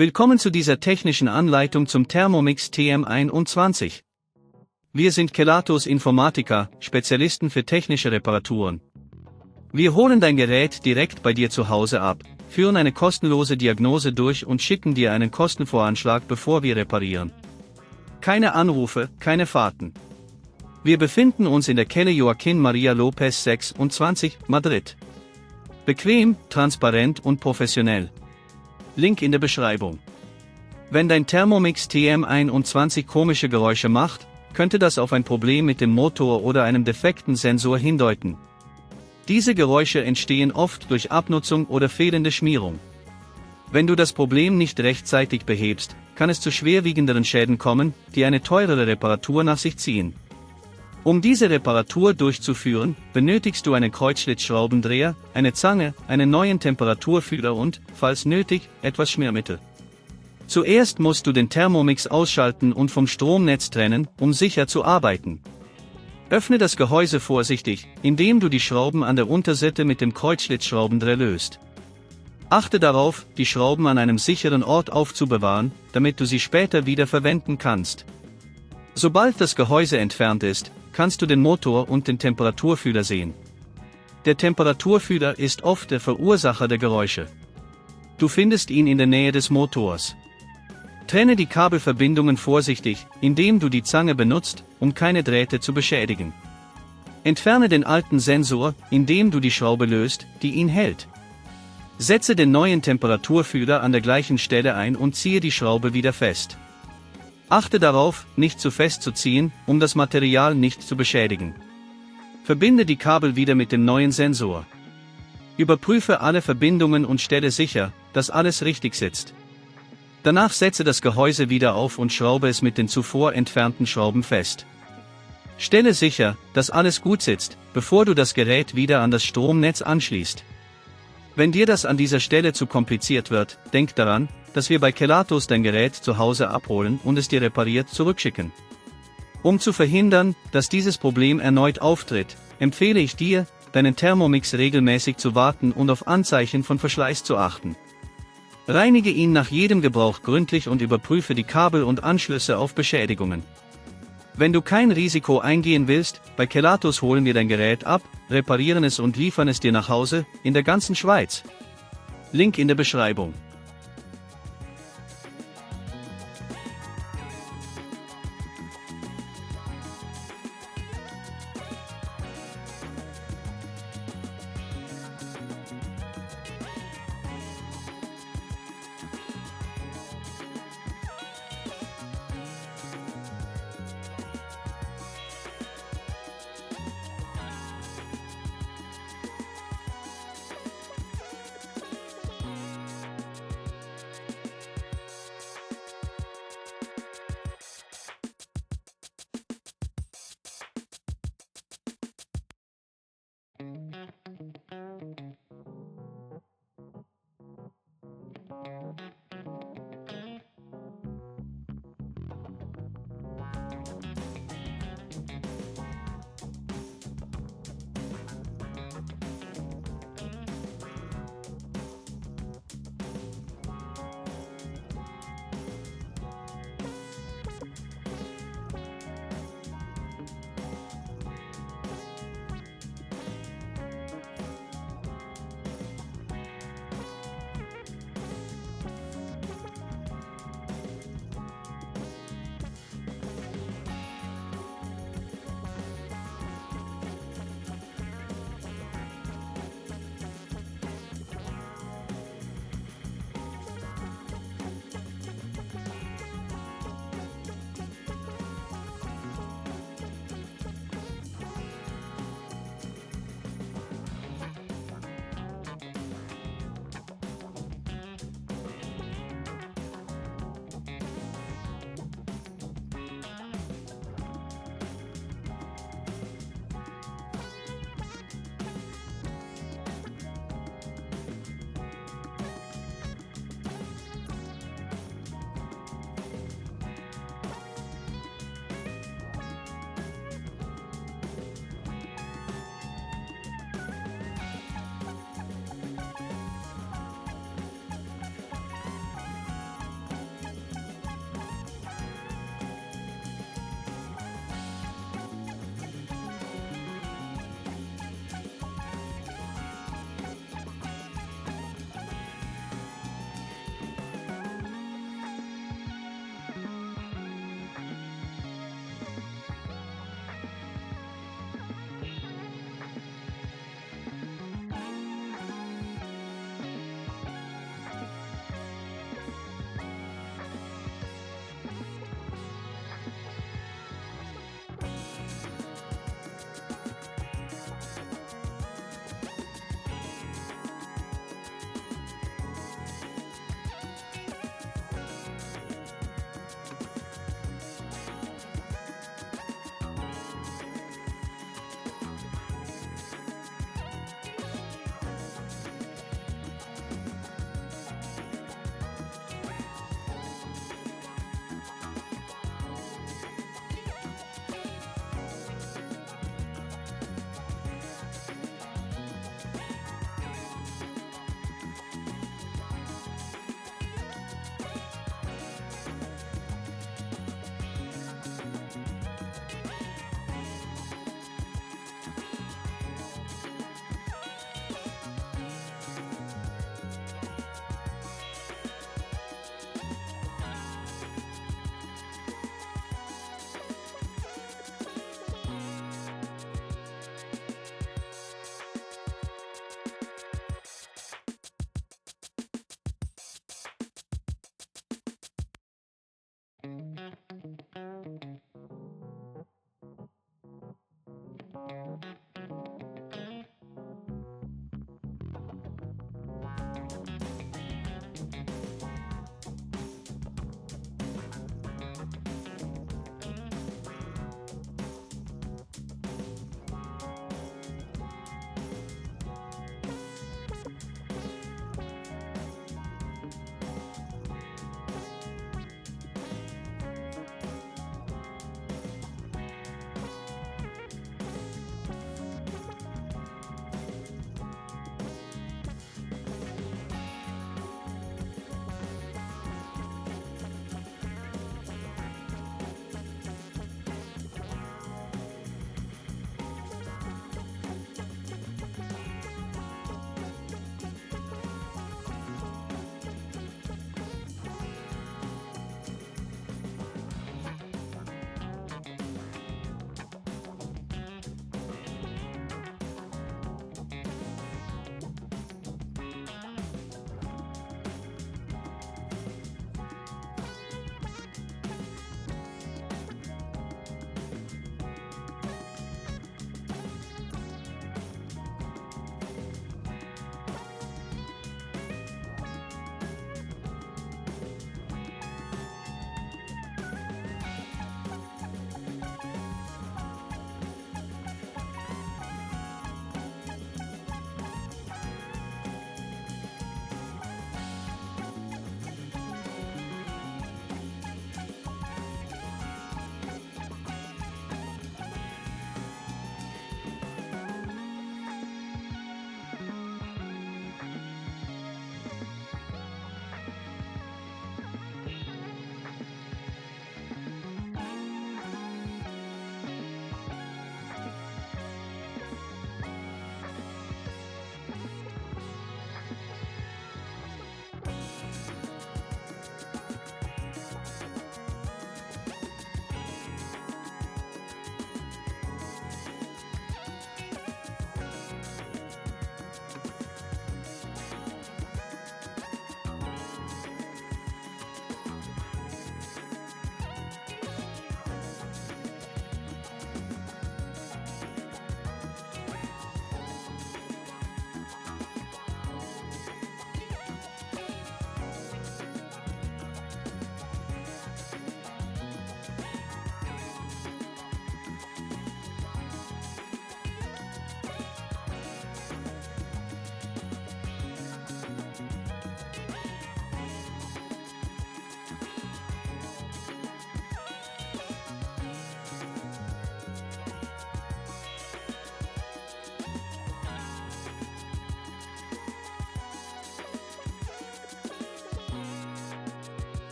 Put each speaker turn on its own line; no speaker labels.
Willkommen zu dieser technischen Anleitung zum Thermomix TM21. Wir sind Kelatos Informática, Spezialisten für technische Reparaturen. Wir holen dein Gerät direkt bei dir zu Hause ab, führen eine kostenlose Diagnose durch und schicken dir einen Kostenvoranschlag, bevor wir reparieren. Keine Anrufe, keine Fahrten. Wir befinden uns in der Calle Joaquín María López 26, Madrid. Bequem, transparent und professionell. Link in der Beschreibung. Wenn dein Thermomix TM21 komische Geräusche macht, könnte das auf ein Problem mit dem Motor oder einem defekten Sensor hindeuten. Diese Geräusche entstehen oft durch Abnutzung oder fehlende Schmierung. Wenn du das Problem nicht rechtzeitig behebst, kann es zu schwerwiegenderen Schäden kommen, die eine teurere Reparatur nach sich ziehen. Um diese Reparatur durchzuführen, benötigst du einen Kreuzschlitzschraubendreher, eine Zange, einen neuen Temperaturfühler und, falls nötig, etwas Schmiermittel. Zuerst musst du den Thermomix ausschalten und vom Stromnetz trennen, um sicher zu arbeiten. Öffne das Gehäuse vorsichtig, indem du die Schrauben an der Unterseite mit dem Kreuzschlitzschraubendreher löst. Achte darauf, die Schrauben an einem sicheren Ort aufzubewahren, damit du sie später wieder verwenden kannst. Sobald das Gehäuse entfernt ist, kannst du den Motor und den Temperaturfühler sehen. Der Temperaturfühler ist oft der Verursacher der Geräusche. Du findest ihn in der Nähe des Motors. Trenne die Kabelverbindungen vorsichtig, indem du die Zange benutzt, um keine Drähte zu beschädigen. Entferne den alten Sensor, indem du die Schraube löst, die ihn hält. Setze den neuen Temperaturfühler an der gleichen Stelle ein und ziehe die Schraube wieder fest. Achte darauf, nicht zu fest zu ziehen, um das Material nicht zu beschädigen. Verbinde die Kabel wieder mit dem neuen Sensor. Überprüfe alle Verbindungen und stelle sicher, dass alles richtig sitzt. Danach setze das Gehäuse wieder auf und schraube es mit den zuvor entfernten Schrauben fest. Stelle sicher, dass alles gut sitzt, bevor du das Gerät wieder an das Stromnetz anschließt. Wenn dir das an dieser Stelle zu kompliziert wird, denk daran, dass wir bei Kelatos dein Gerät zu Hause abholen und es dir repariert zurückschicken. Um zu verhindern, dass dieses Problem erneut auftritt, empfehle ich dir, deinen Thermomix regelmäßig zu warten und auf Anzeichen von Verschleiß zu achten. Reinige ihn nach jedem Gebrauch gründlich und überprüfe die Kabel und Anschlüsse auf Beschädigungen. Wenn du kein Risiko eingehen willst, bei Kelatos holen wir dein Gerät ab, reparieren es und liefern es dir nach Hause, in der ganzen Schweiz. Link in der Beschreibung.